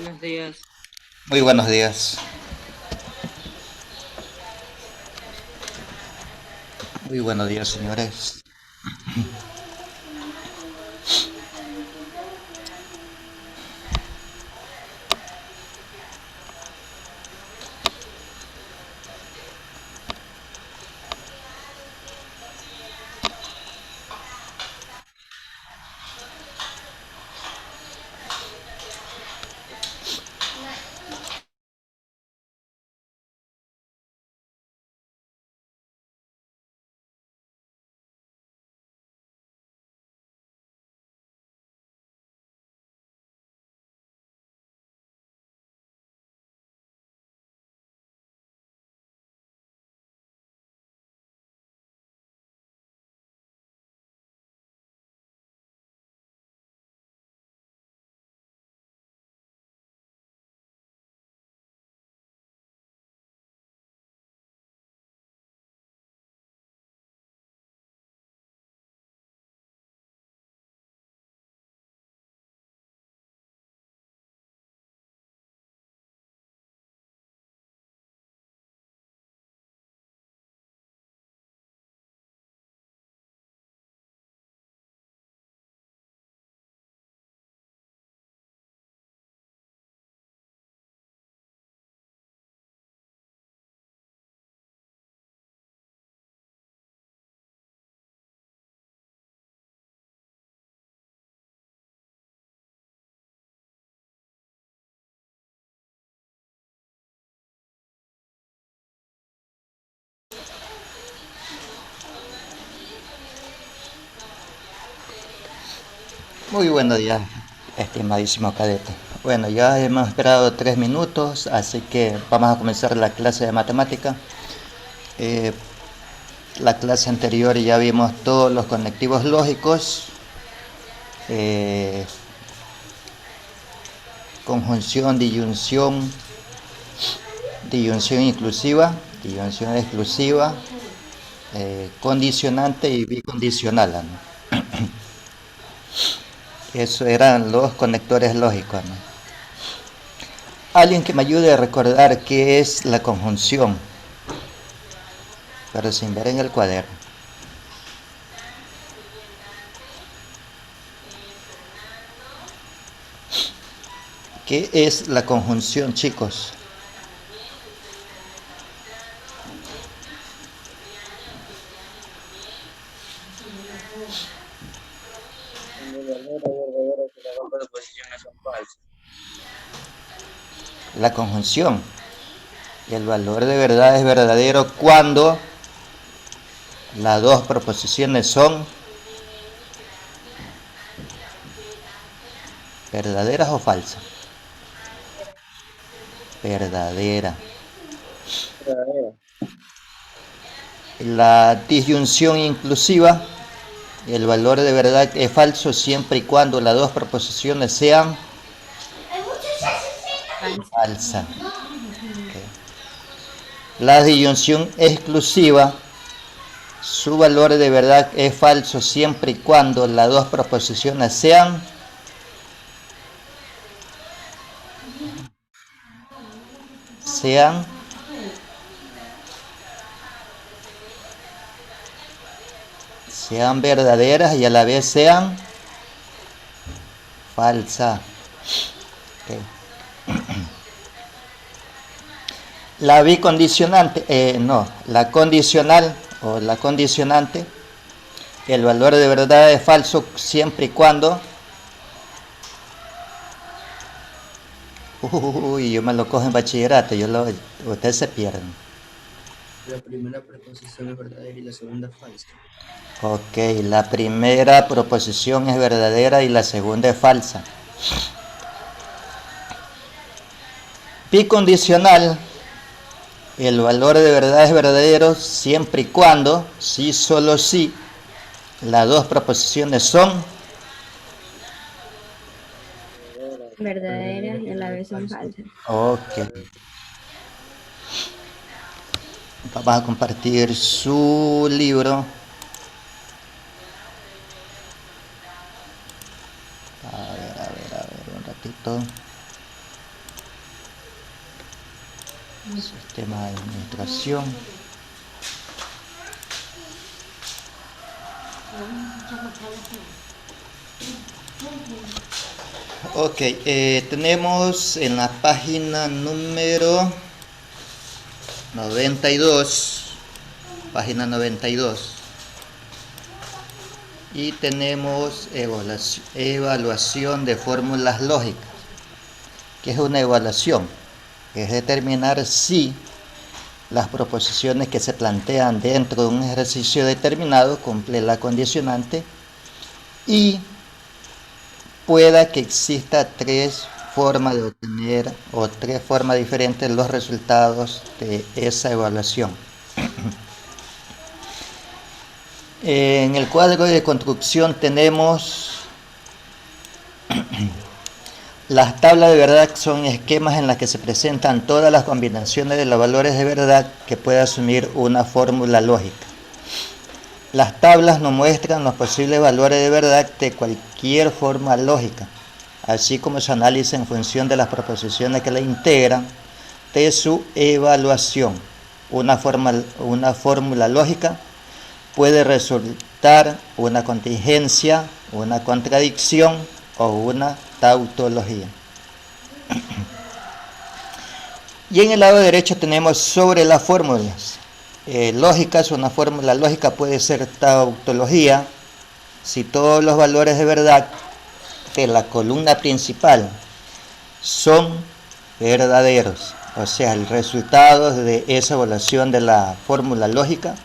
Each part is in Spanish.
Buenos días. Muy buenos días. Muy buenos días, señores. Muy buenos días, estimadísimo cadete. Bueno, ya hemos esperado 3 minutos, así que vamos a comenzar la clase de matemática. Eh, la clase anterior ya vimos todos los conectivos lógicos, eh, conjunción, disyunción inclusiva, disyunción exclusiva, condicionante y bicondicional, ¿no? Eso eran los conectores lógicos, ¿no? Alguien que me ayude a recordar qué es la conjunción, pero sin ver en el cuaderno. ¿Qué es la conjunción, chicos? Cuando el valor es verdadero y las dos proposiciones son falsas. La conjunción. El valor de verdad es verdadero cuando las dos proposiciones son verdaderas o falsas. Verdadera. Verdadero. La disyunción inclusiva. El valor de verdad es falso siempre y cuando las dos proposiciones sean Falsa. falsas. Okay. La disyunción exclusiva. Su valor de verdad es falso siempre y cuando las dos proposiciones sean verdaderas y a la vez sean falsas. Okay. La bicondicionante, no, la condicional o la condicionante, el valor de verdad es falso siempre y cuando, yo me lo cojo en bachillerato, ustedes se pierden. La primera proposición es verdadera y la segunda falsa. Ok, la primera proposición es verdadera y la segunda es falsa. Bicondicional, el valor de verdad es verdadero siempre y cuando, si solo si, las dos proposiciones son Verdaderas y a la Verdadera y vez son falsa. falsas. ok. Vamos a compartir su libro. A ver, un ratito. Sistema de administración. Ok, tenemos en la página número 92, página 92, y tenemos evaluación de fórmulas lógicas. ¿Qué es una evaluación? Es determinar si las proposiciones que se plantean dentro de un ejercicio determinado cumplen la condicionante y pueda que exista tres formas de obtener o tres formas diferentes los resultados de esa evaluación. En el cuadro de construcción tenemos las tablas de verdad. Son esquemas en las que se presentan todas las combinaciones de los valores de verdad que puede asumir una fórmula lógica. Las tablas nos muestran los posibles valores de verdad de cualquier forma lógica, así como su análisis en función de las proposiciones que la integran, de su evaluación. Una fórmula lógica puede resultar una contingencia, una contradicción o una tautología. Y en el lado derecho tenemos sobre las fórmulas lógicas. Una fórmula lógica puede ser tautología si todos los valores de verdad de la columna principal son verdaderos, o sea, el resultado de esa evaluación de la fórmula lógica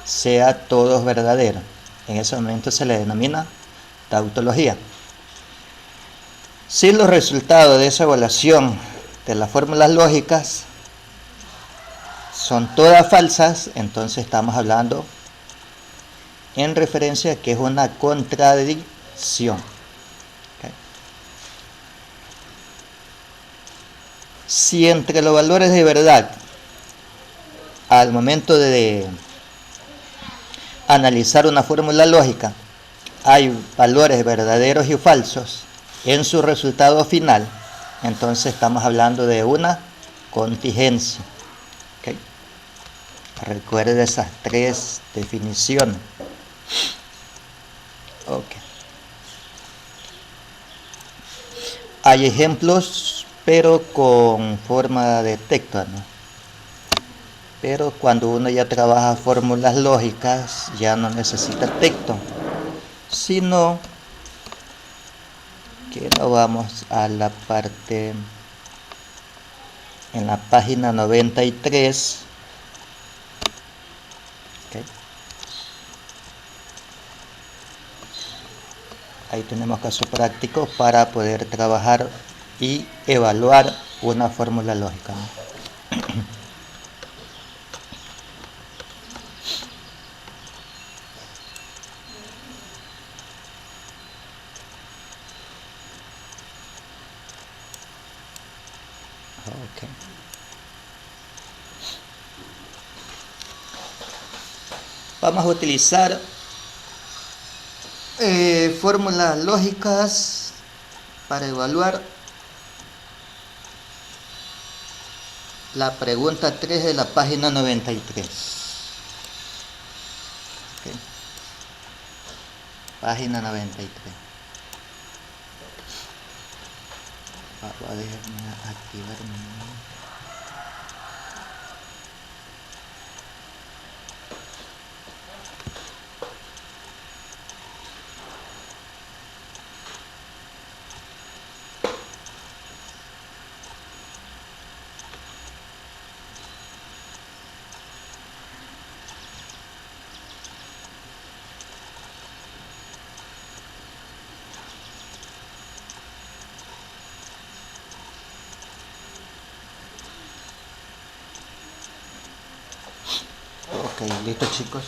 sea todos verdaderos. En ese momento se le denomina tautología. Si los resultados de esa evaluación de las fórmulas lógicas son todas falsas, entonces estamos hablando en referencia a que es una contradicción. ¿Okay? Si entre los valores de verdad al momento de analizar una fórmula lógica hay valores verdaderos y falsos en su resultado final, entonces estamos hablando de una contingencia. ¿Okay? Recuerde esas tres definiciones. Okay. Hay ejemplos, pero con forma de texto, ¿no? Pero cuando uno ya trabaja fórmulas lógicas, ya no necesita texto, sino que nos vamos a la parte en la página 93. Okay. Ahí tenemos casos prácticos para poder trabajar y evaluar una fórmula lógica, ¿no? Okay. Vamos a utilizar fórmulas lógicas para evaluar la pregunta 3 de la página 93. Okay. Página 93. Voy a dejarme activar mi... Ok, listo, chicos.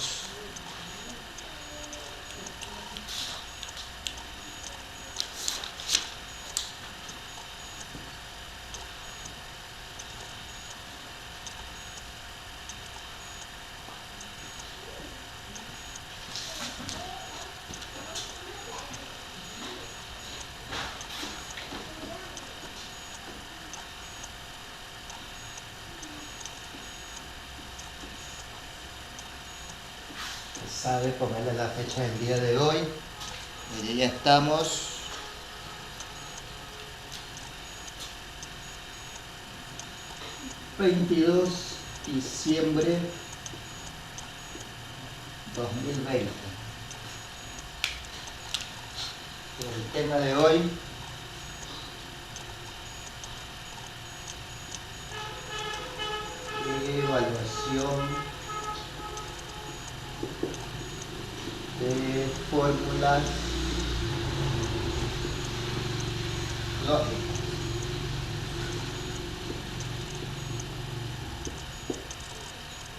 sabe ponerle la fecha del día de hoy. Y ya estamos. ...22 de diciembre 2020. El tema de hoy: evaluación de fórmulas lógicas.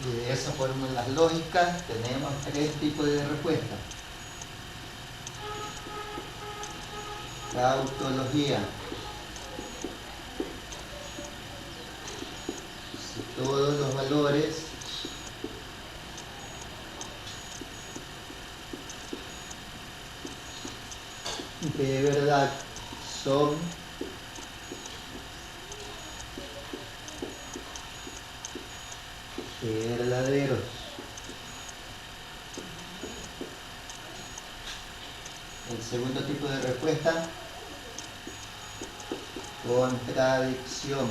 Y de esas fórmulas lógicas tenemos tres tipos de respuesta: tautología. Si todos los valores de verdad son verdaderos. El segundo tipo de respuesta: contradicción.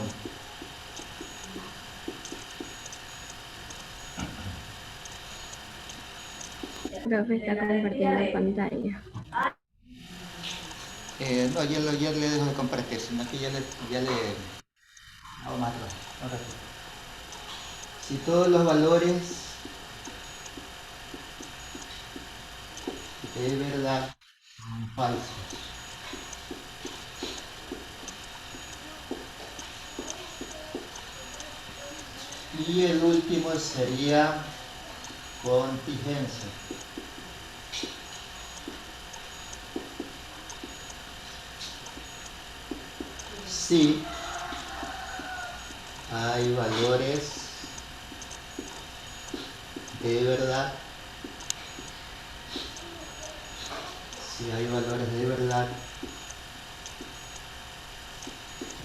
Profe, está compartiendo pantalla. No, ya le dejo de compartir, sino que ya le vamos a trabajar. Un ratito. Si todos los valores de verdad son falsos, y el último sería contingencia. Si hay valores de verdad,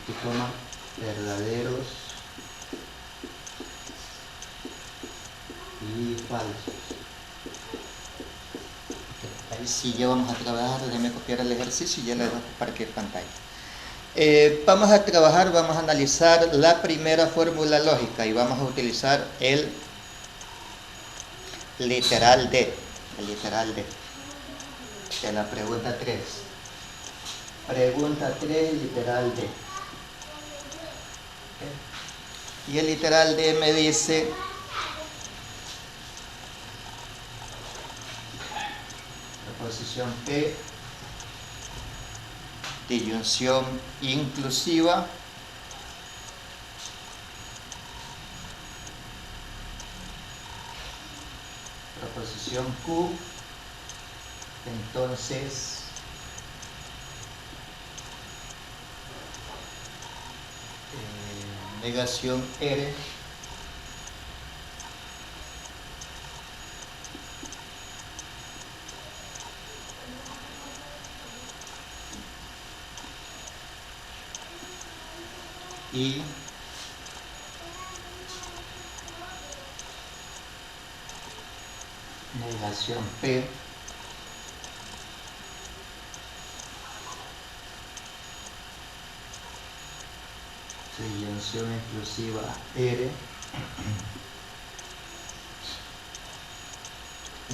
que toman verdaderos y falsos. Ahí sí ya vamos a trabajar. Déjenme copiar el ejercicio y ya les voy a compartir pantalla. Vamos a trabajar, vamos a analizar la primera fórmula lógica y vamos a utilizar el literal D. De la pregunta 3. Pregunta 3, literal D. Y el literal D me dice: proposición P, disyunción inclusiva, proposición Q, entonces negación R, y negación P, disyunción exclusiva R,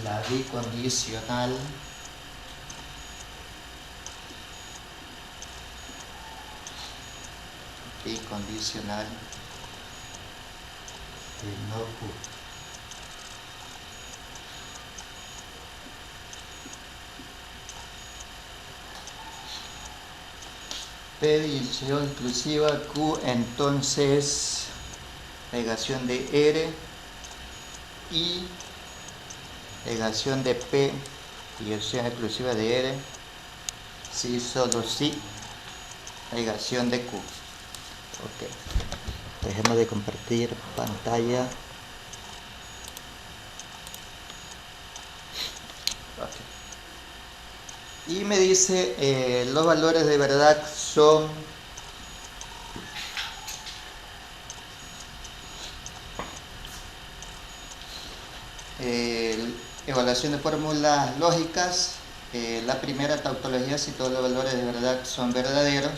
la bicondicional, de no Q. P, disyunción exclusiva, Q, entonces negación de R, y negación de P, disyunción exclusiva de R, sí, solo sí, negación de Q. Ok, dejemos de compartir pantalla. Okay. Y me dice los valores de verdad son Evaluación de fórmulas lógicas. La primera, tautología, si todos los valores de verdad son verdaderos.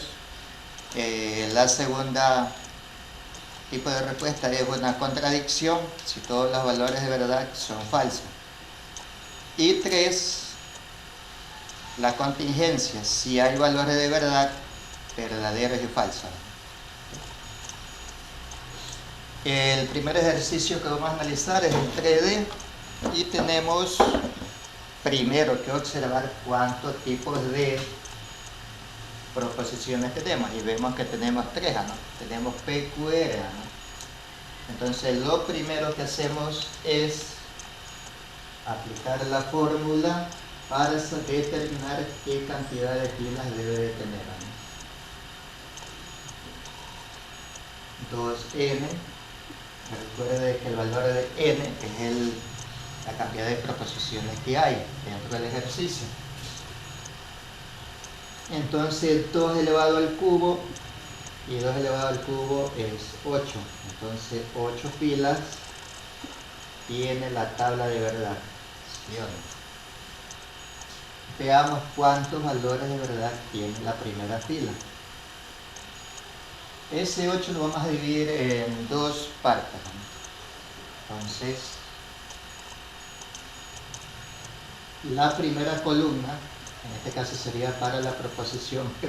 La segunda tipo de respuesta es una contradicción, si todos los valores de verdad son falsos. Y 3, la contingencia, si hay valores de verdad verdaderos y falsos. El primer ejercicio que vamos a analizar es el 3D y tenemos primero que observar cuántos tipos de proposiciones tenemos, y vemos que tenemos 3, ¿no? Tenemos PQR, ¿no? Entonces lo primero que hacemos es aplicar la fórmula para determinar qué cantidad de filas debe de tener, ¿no? 2n, recuerde que el valor de n es la cantidad de proposiciones que hay dentro del ejercicio. Entonces 2 elevado al cubo y 2 elevado al cubo es 8. Entonces 8 filas tiene la tabla de verdad. Bien. Veamos cuántos valores de verdad tiene la primera fila. Ese 8 lo vamos a dividir en dos partes. Entonces, la primera columna, en este caso sería para la proposición P,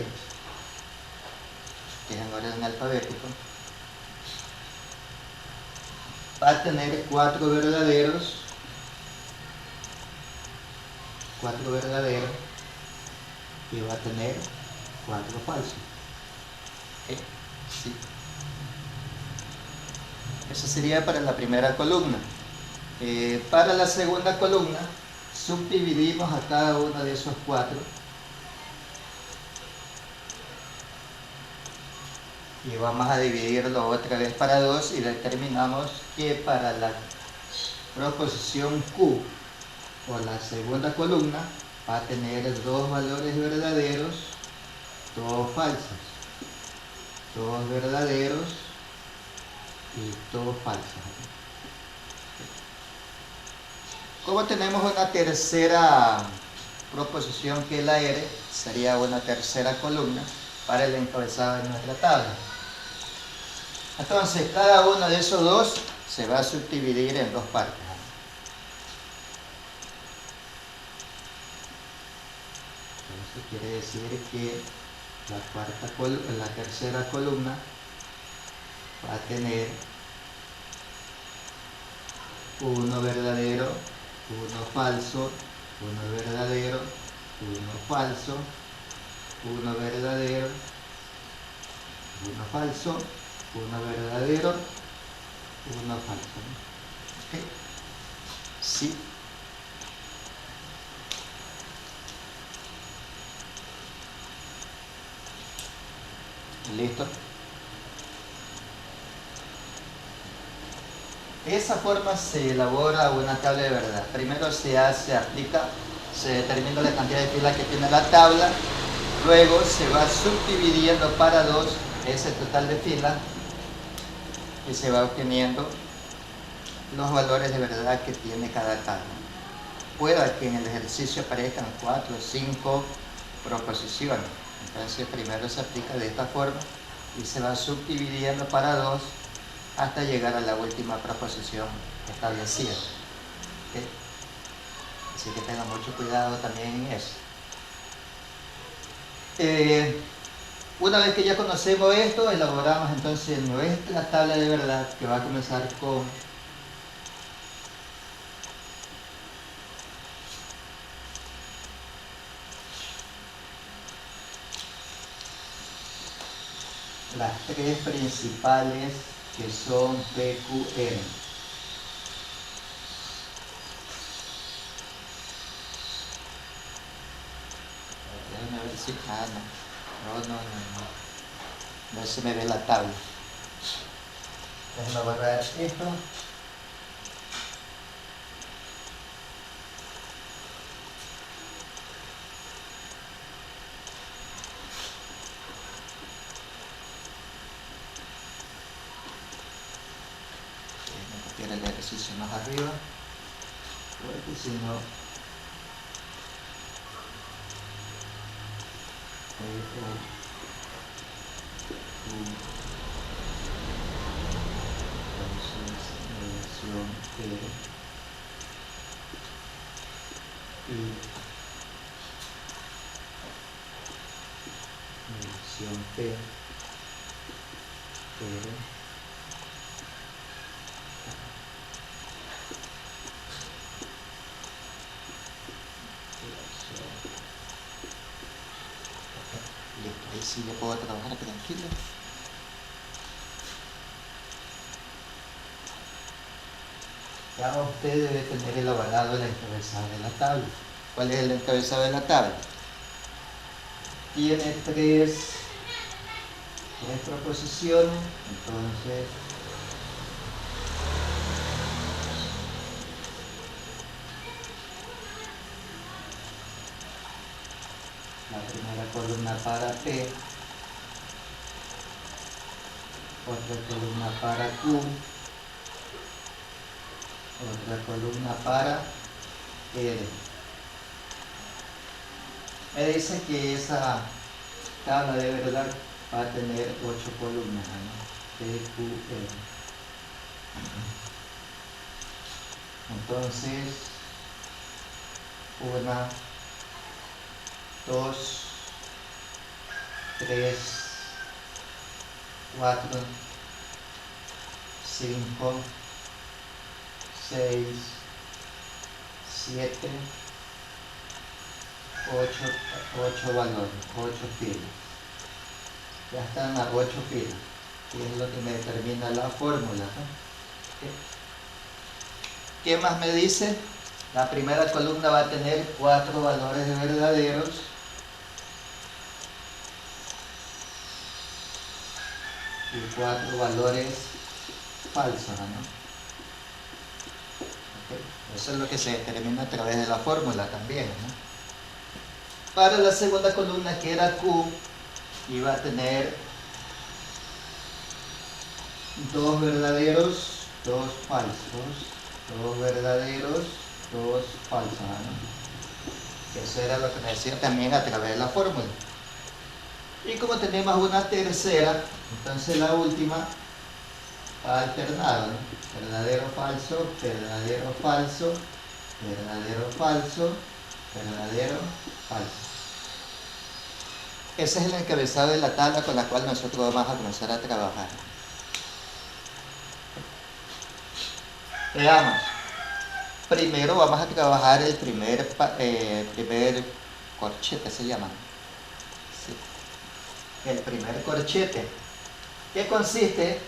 que es en orden alfabético, va a tener 4 verdaderos, y va a tener 4 falsos. Sí. Eso sería para la primera columna. Para la segunda columna, subdividimos a cada uno de esos 4 y vamos a dividirlo otra vez para 2 y determinamos que para la proposición Q o la segunda columna va a tener 2 valores verdaderos, 2 falsos, 2 verdaderos y 2 falsos. Como tenemos una tercera proposición que es la R, sería una tercera columna para el encabezado de nuestra tabla. Entonces cada uno de esos 2 se va a subdividir en 2 partes. Entonces quiere decir que la tercera columna va a tener 1 verdadero, 1 falso, 1 verdadero, 1 falso, 1 verdadero, 1 falso, 1 verdadero, 1 falso. ¿Okay? Sí. ¿Listo? De esa forma se elabora una tabla de verdad. Primero se aplica, se determina la cantidad de filas que tiene la tabla, luego se va subdividiendo para 2 ese total de filas y se va obteniendo los valores de verdad que tiene cada tabla. Puede que en el ejercicio aparezcan 4 o 5 proposiciones. Entonces primero se aplica de esta forma y se va subdividiendo para 2 hasta llegar a la última proposición establecida. ¿Okay? Así que tengan mucho cuidado también en eso. Una vez que ya conocemos esto, elaboramos entonces nuestra tabla de verdad, que va a comenzar con las 3 principales que son PQM. Déjame ver si... no se me ve la tabla. Déjame borrar esto. El ejercicio más arriba. porque si no, entonces negación y negación P listo, ahí sí ya puedo trabajar tranquilo. Ya usted debe tener el avalado del encabezado de la tabla. ¿Cuál es el encabezado de la tabla? Tiene tres proposiciones, entonces la primera columna para P, otra columna para Q, otra columna para R. Me dice que esa tabla de verdad va a tener 8 columnas, ¿no? P, Q, R. Entonces, 1, 2, 3, 4, 5, 6, 7, 8 valores, 8 filas. Ya están las 8 filas, que es lo que me determina la fórmula, ¿no? ¿Qué más me dice? La primera columna va a tener 4 valores verdaderos y 4 valores falsos, ¿no? Okay. Eso es lo que se determina a través de la fórmula también, ¿no? Para la segunda columna, que era Q, iba a tener 2 verdaderos, 2 falsos, 2 verdaderos, 2 falsos, ¿no? Eso era lo que me decía también a través de la fórmula. Y como tenemos una tercera, entonces la última va alternada, ¿no? Verdadero, falso, verdadero, falso, verdadero, falso, verdadero, falso. Ese es el encabezado de la tabla con la cual nosotros vamos a comenzar a trabajar. Veamos. Primero vamos a trabajar el primer corchete, se llama. Sí. El primer corchete, que consiste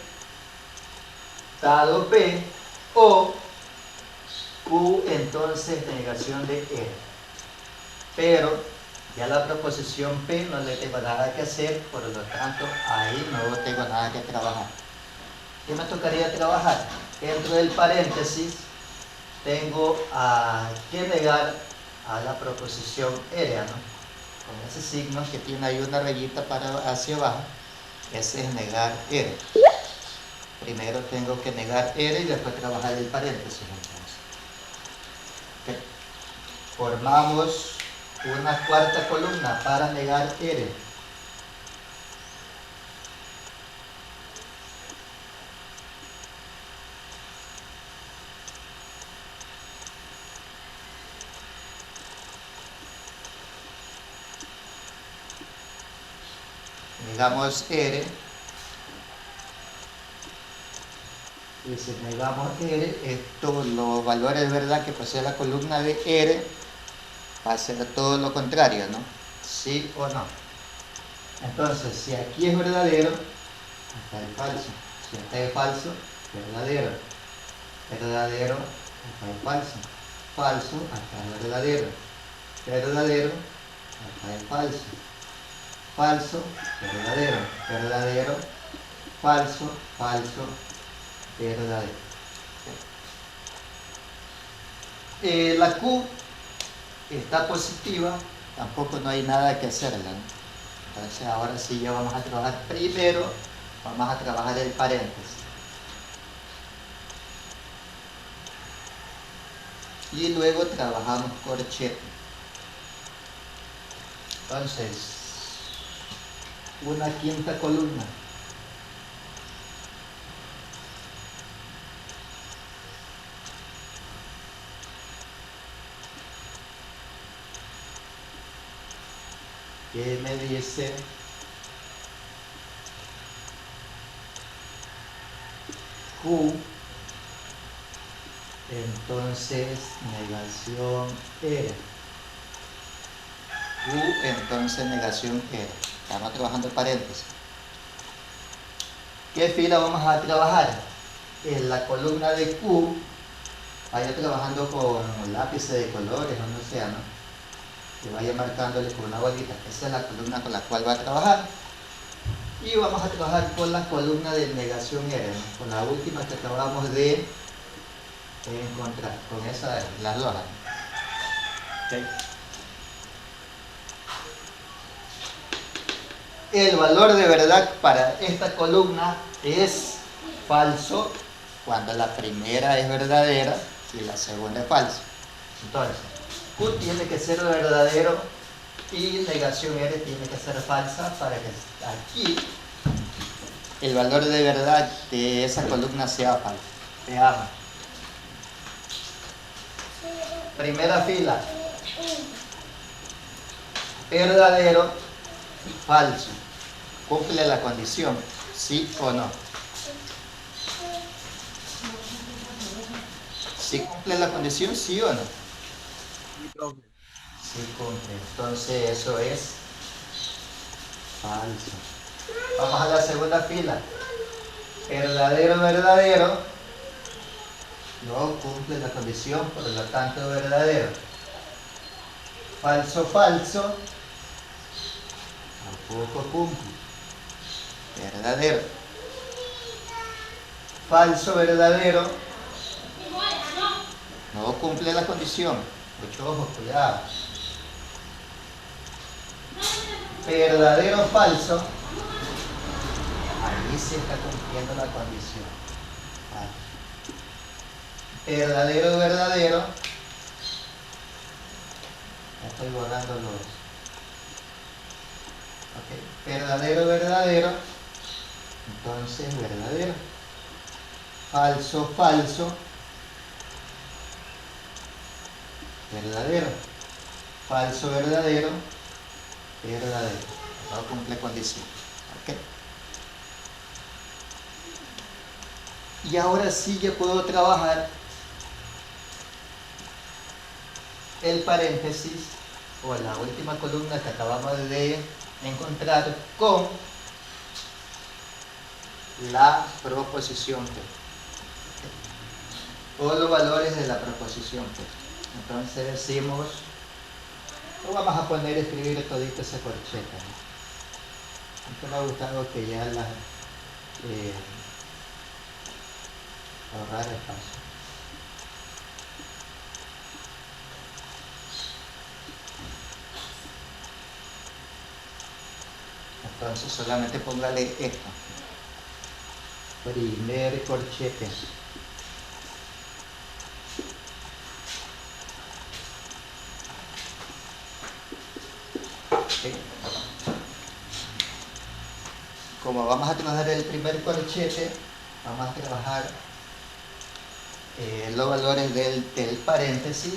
dado P o Q, entonces negación de R. Pero ya la proposición P no le tengo nada que hacer, por lo tanto ahí no tengo nada que trabajar. ¿Qué me tocaría trabajar? Dentro del paréntesis tengo que negar a la proposición R, ¿no? Con ese signo que tiene ahí una rayita hacia abajo, ese es negar R. Primero tengo que negar R y después trabajar el paréntesis. Okay. Formamos una cuarta columna para negar R. Negamos R. Y si negamos R, los valores, ¿verdad?, que posee la columna de R, va a ser todo lo contrario, ¿no? ¿Sí o no? Entonces, si aquí es verdadero, acá es falso. Si acá es falso, verdadero. Verdadero, acá es falso. Falso, acá es verdadero. Verdadero, acá es falso. Falso, verdadero. Verdadero, falso, falso, verdadero. La Q está positiva, tampoco no hay nada que hacerla, ¿no? Entonces ahora sí ya vamos a trabajar primero, vamos a trabajar el paréntesis. y luego trabajamos corchete. Entonces, una quinta columna. Que me dice Q, entonces negación R. Q, entonces negación R. Estamos trabajando paréntesis. ¿Qué fila vamos a trabajar? En la columna de Q, vaya trabajando con lápices de colores, o no sé, ¿no? Que vaya marcándole con una bolita. Esa es la columna con la cual va a trabajar. Y vamos a trabajar con la columna de negación R, ¿no? Con la última que acabamos de encontrar. Con esa, las dos. ¿Okay? El valor de verdad para esta columna es falso cuando la primera es verdadera y la segunda es falsa. Entonces, Q tiene que ser verdadero y negación R tiene que ser falsa para que aquí el valor de verdad de esa columna sea falso. Veamos. Primera fila. Verdadero, falso. Cumple la condición, sí o no. ¿Sí cumple la condición, sí o no? Sí cumple. Entonces eso es falso. Vamos a la segunda fila. Verdadero, verdadero. No cumple la condición, por lo tanto verdadero. Falso, falso. Tampoco cumple. Verdadero. Falso, verdadero. No cumple la condición. Mucho ojo, cuidado. Verdadero, falso. Ahí se está cumpliendo la condición. Verdadero, verdadero. Estoy borrando los. Okay. Verdadero, verdadero. Entonces, verdadero. Falso, falso. Verdadero. Falso, verdadero. Verdadero. No cumple condición. ¿Okay? Y ahora sí ya puedo trabajar el paréntesis o la última columna que acabamos de encontrar con la proposición P. O los valores de la proposición P. Entonces decimos, o vamos a poner a escribir todito esa corcheta, ¿no? Aunque me ha gustado que ya la ahorrar espacio. Entonces solamente póngale esto. Primer corchete. ¿Sí? Como vamos a trabajar el primer corchete, vamos a trabajar los valores del paréntesis,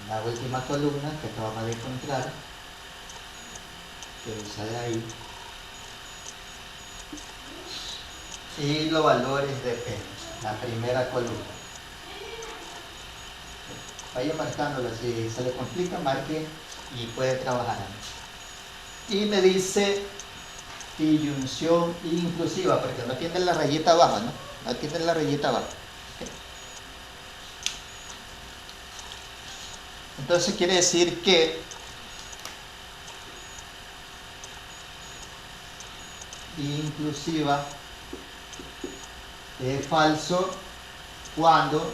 la última columna que acabamos de encontrar, que sale ahí, y los valores de P, la primera columna. Vaya marcándolo, si se le complica, marque y puede trabajar. Y me dice disyunción inclusiva, porque no tiene la rayita abajo, ¿no? No tiene la rayita abajo. Okay. Entonces quiere decir que inclusiva es falso cuando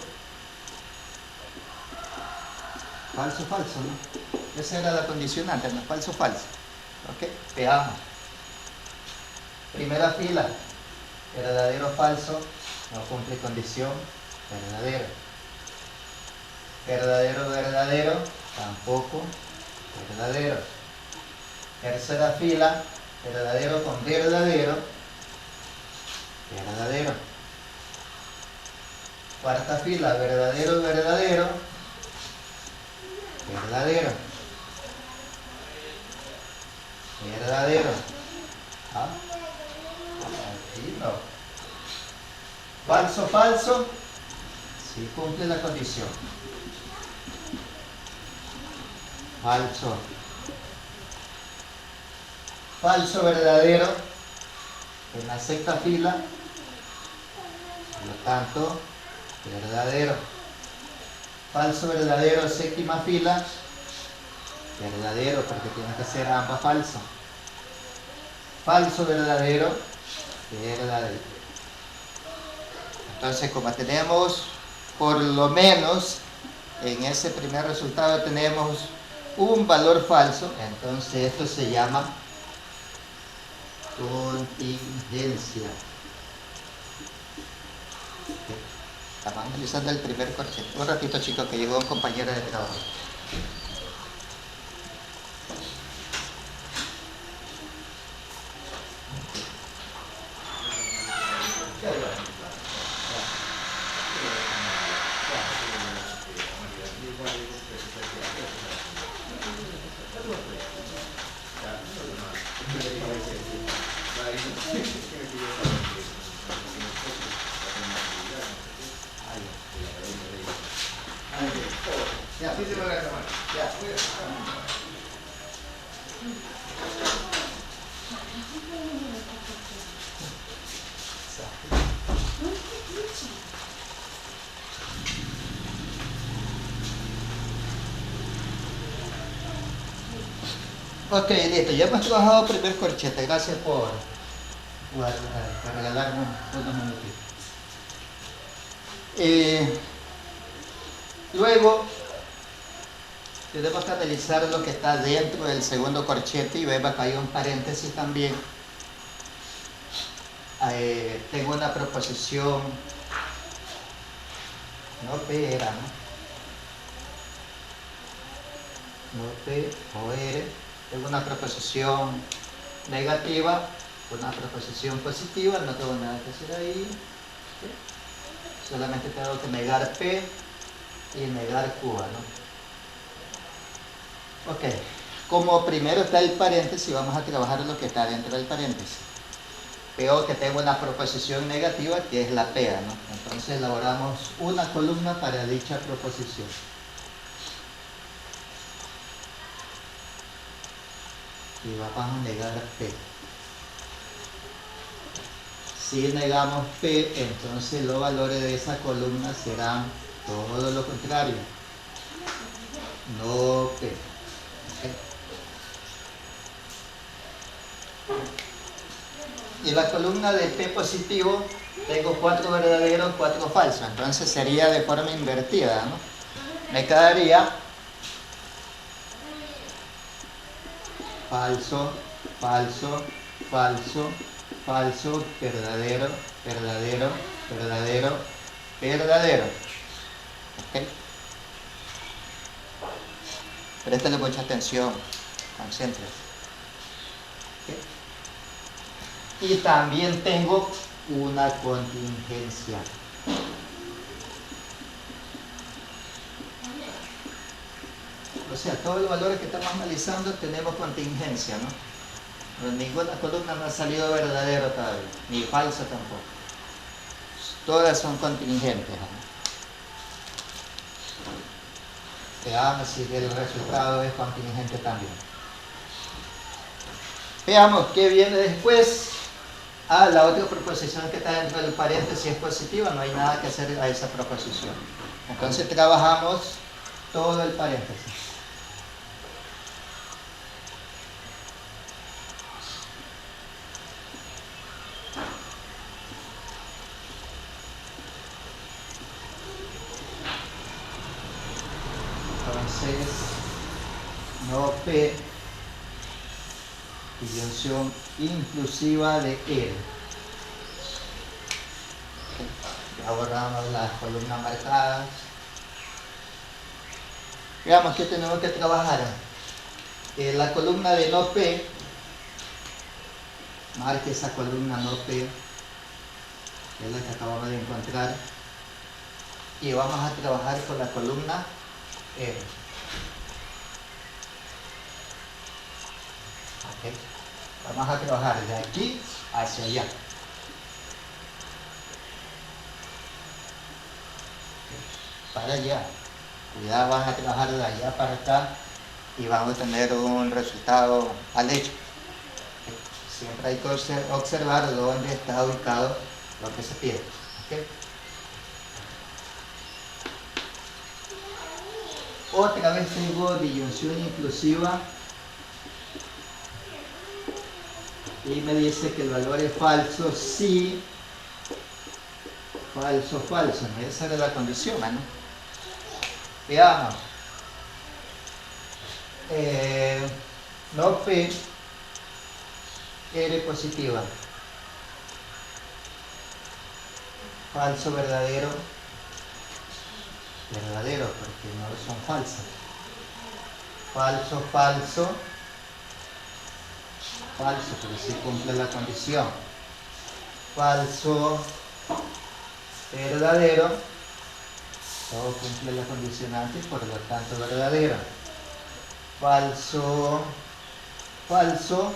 falso, falso, ¿no? Esa era la condicionante, ¿no? Falso, falso. Ok, veamos. Primera fila, verdadero, falso, no cumple condición, verdadero. verdadero, verdadero, tampoco verdadero. Tercera fila, verdadero con verdadero, verdadero. Cuarta fila, verdadero, verdadero, verdadero, verdadero. ¿Ah? Aquí no. Falso, falso, sí cumple la condición. Falso. Falso, verdadero, en la sexta fila, por lo tanto, verdadero. Falso, verdadero, séptima fila, verdadero, porque tiene que ser ambas falso. Falso, verdadero, verdadero. Entonces, como tenemos, por lo menos, en ese primer resultado tenemos un valor falso, entonces esto se llama contingencia. Estamos analizando el primer corchete. Un ratito, chicos, que llegó un compañero de trabajo. Ok, listo, ya hemos trabajado el primer corchete. Gracias por regalarme unos minutitos. Luego tenemos que analizar lo que está dentro del segundo corchete y vemos que hay un paréntesis también. Tengo una proposición, no P era, ¿no? No P o R. Tengo una proposición negativa, una proposición positiva, no tengo nada que hacer ahí. ¿Sí? Solamente tengo que negar P y negar Q, ¿no? Ok, como primero está el paréntesis, vamos a trabajar lo que está dentro del paréntesis. Veo que tengo una proposición negativa que es la P, ¿no? Entonces elaboramos una columna para dicha proposición. Y vamos a negar P. Si negamos P, entonces los valores de esa columna serán todo lo contrario. No P. ¿Okay? Y la columna de P positivo, tengo 4 verdaderos, 4 falsos. Entonces sería de forma invertida, ¿no? Me quedaría falso, falso, falso, falso, verdadero, verdadero, verdadero, verdadero. ¿Ok? Préstale mucha atención, concéntrate. ¿Ok? Y también tengo una contingencia. O sea, todos los valores que estamos analizando tenemos contingencia, ¿no? Pero ninguna columna no ha salido verdadero todavía, ni falsa tampoco. Todas son contingentes, ¿no? Veamos si el resultado es contingente también. Veamos qué viene después. La otra proposición que está dentro del paréntesis es positiva, no hay nada que hacer a esa proposición. Entonces trabajamos todo el paréntesis. Entonces, no P, disyunción inclusiva de R. Ya borramos las columnas marcadas. Veamos qué tenemos que trabajar. La columna de no P, marque esa columna no P, que es la que acabamos de encontrar, y vamos a trabajar con la columna R. Okay. Vamos a trabajar de aquí hacia allá. Para allá. Cuidado, vas a trabajar de allá para acá y vamos a tener un resultado al hecho. Siempre hay que observar dónde está ubicado lo que se pide. ¿Okay? Otra vez tengo disyunción inclusiva y me dice que el valor es falso si falso, falso. ¿No? Esa era la condición, ¿no? Veamos. No P, R positiva. Falso, verdadero. Verdadero, porque no son falsas. Falso, falso. Falso, pero sí cumple la condición. Falso, verdadero. Todo cumple la condicionante, por lo tanto verdadero. Falso, falso.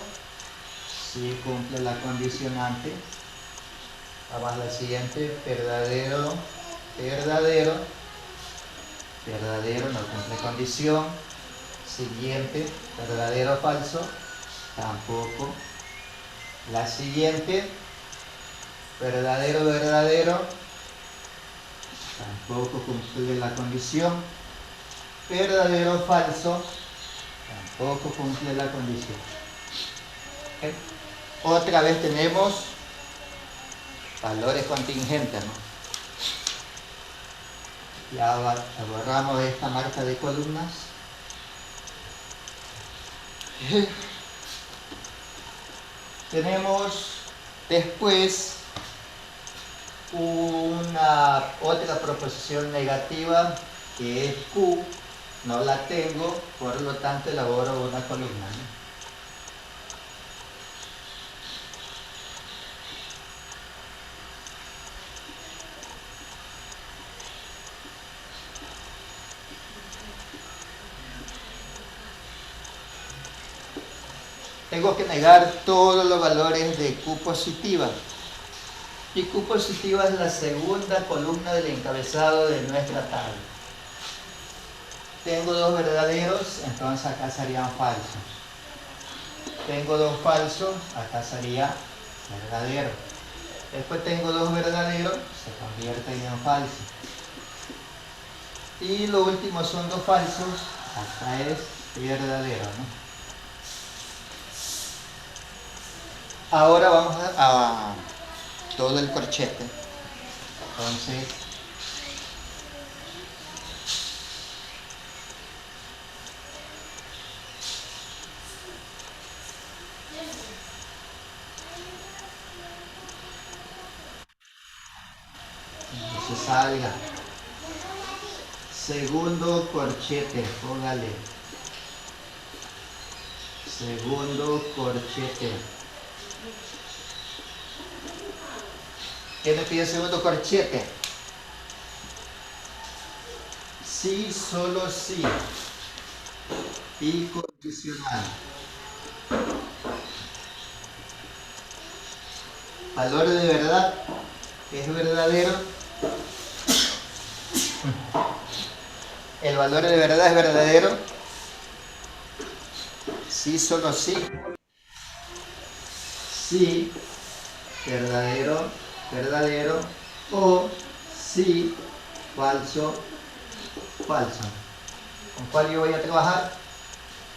Sí cumple la condicionante. Vamos a la siguiente. Verdadero, verdadero. Verdadero, no cumple condición. Siguiente, verdadero, falso. Tampoco. La siguiente, verdadero, verdadero. Tampoco cumple la condición. Verdadero, falso. Tampoco cumple la condición. ¿Okay? Otra vez tenemos valores contingentes, ¿no? Ya borramos esta marca de columnas. Tenemos después otra proposición negativa que es Q. No la tengo, por lo tanto elaboro una columna, ¿no? Tengo que negar todos los valores de Q positiva. Y Q positiva es la segunda columna del encabezado de nuestra tabla. Tengo dos verdaderos, entonces acá serían falsos. Tengo dos falsos, acá sería verdadero. Después tengo dos verdaderos, se convierten en falsos. Y lo último son dos falsos, acá es verdadero, ¿no? Ahora vamos a todo el corchete. Entonces, que se salga. Segundo corchete, póngale. Segundo corchete. ¿Qué me pide el segundo corchete? Sí, solo sí. Y condicional. Valor de verdad, que es verdadero. El valor de verdad es verdadero. Sí, solo sí. Sí, verdadero, verdadero. O sí, falso, falso. ¿Con cuál yo voy a trabajar?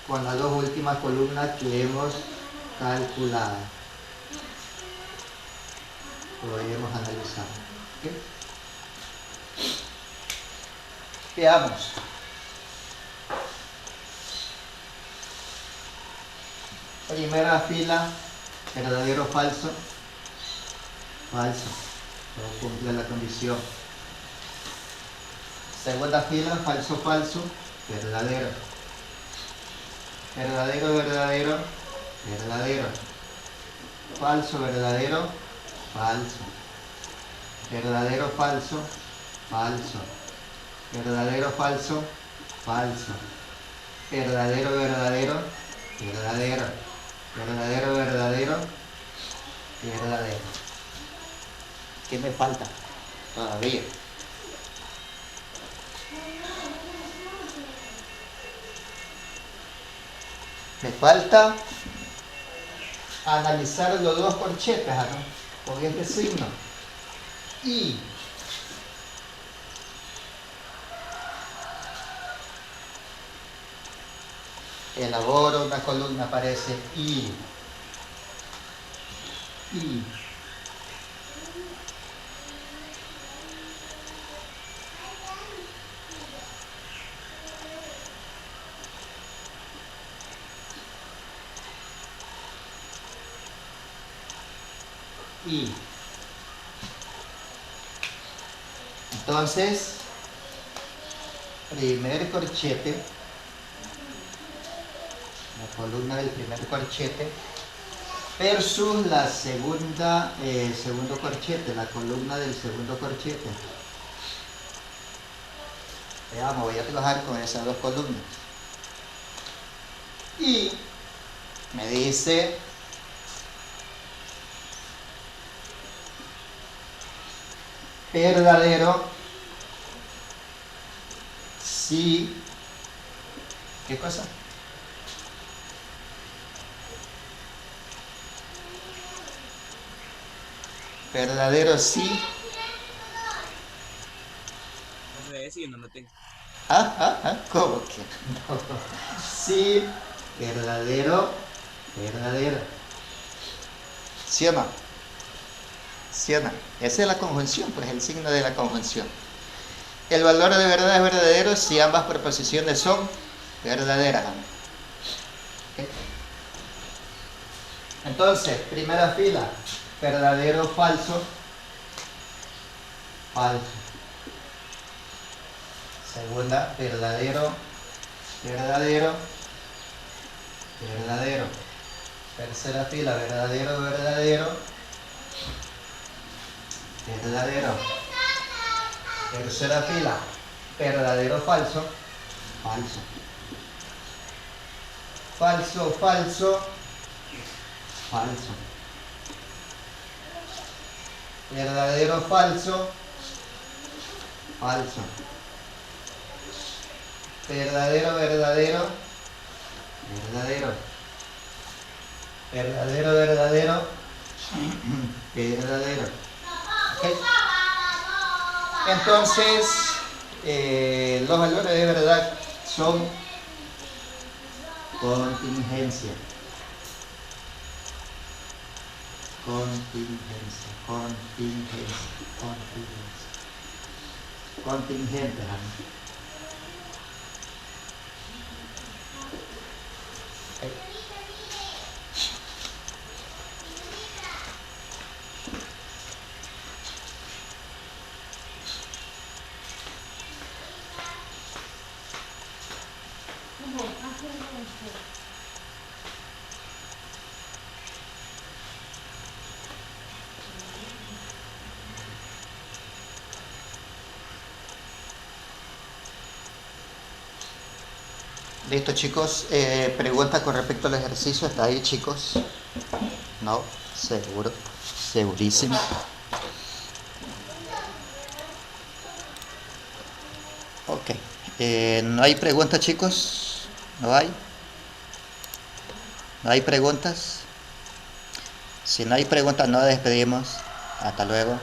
Con las dos últimas columnas que hemos calculado. Podemos analizar. ¿Okay? Veamos. Primera fila, verdadero, falso. Falso. No cumple la condición. Segunda fila, falso, falso. verdadero, verdadero, verdadero, verdadero, falso, verdadero, falso, verdadero, falso, falso, verdadero, falso, falso, verdadero, verdadero, verdadero, verdadero, verdadero, verdadero. ¿Qué me falta? Todavía. Me falta analizar los dos corchetes, ¿no? Con este signo. Y elaboro una columna, aparece y. Entonces, primer corchete, la columna del primer corchete, versus la segunda, segundo corchete, la columna del segundo corchete. Veamos, voy a trabajar con esas dos columnas. Y me dice verdadero si, ¿qué cosa? Verdadero si. No sé decir, no lo tengo. ¿Cómo que no? Sí, verdadero, verdadero. ¿Sí o no? ¿Sí o no? Esa es la conjunción, pues el signo de la conjunción. El valor de verdad es verdadero si ambas proposiciones son verdaderas. ¿Okay? Entonces, primera fila, verdadero, falso, falso. Segunda, verdadero, verdadero, verdadero. Tercera fila, verdadero, verdadero, verdadero. Tercera fila, verdadero, falso, falso. Falso, falso, falso. Verdadero, falso, falso. Verdadero, verdadero, verdadero. Verdadero, verdadero, verdadero. ¿Okay? Entonces, los valores de verdad son contingencia. Contingencia, contingencia, contingencia. Contingente, Listo, chicos. Pregunta con respecto al ejercicio. ¿Está ahí, chicos? No, seguro, segurísimo. Ok. ¿No hay preguntas, chicos? ¿No hay? ¿No hay preguntas? Si no hay preguntas, nos despedimos. Hasta luego.